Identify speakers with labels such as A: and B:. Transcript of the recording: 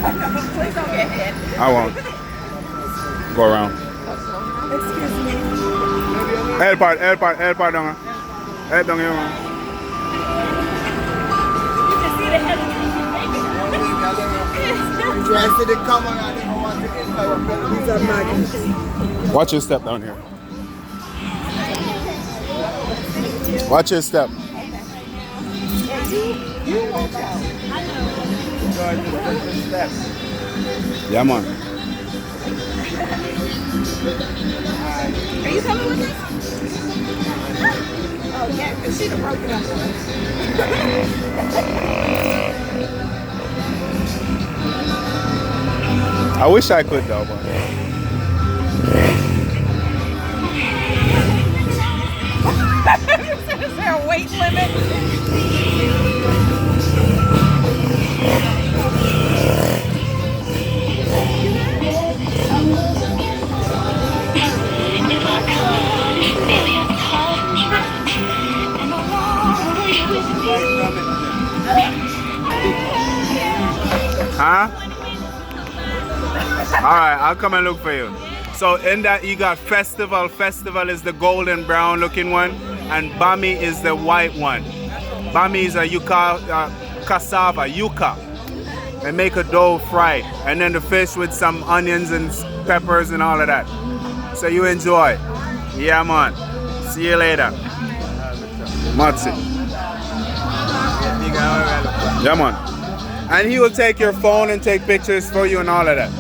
A: Please don't get hit.
B: I won't. Go around.
A: Excuse me.
B: Help down. Help down here, man.
A: You can see the head of the These are magnets.
B: Watch your step down here. Watch your step.
A: You watch out.
B: Yeah, man.
A: Are you coming with us? Oh, yeah, because she'd have broken up.
B: I wish I could though, but
A: Is there a weight limit?
B: huh? Alright, I'll come and look for you. So in that you got Festival. Festival is the golden brown looking one, and Bami is the white one. Bami is a cassava, yuca. They make a dough fried, and then the fish with some onions and peppers and all of that. So you enjoy. Yeah, man. See you later. Matzi. Yeah, man. And he will take your phone and take pictures for you and all of that.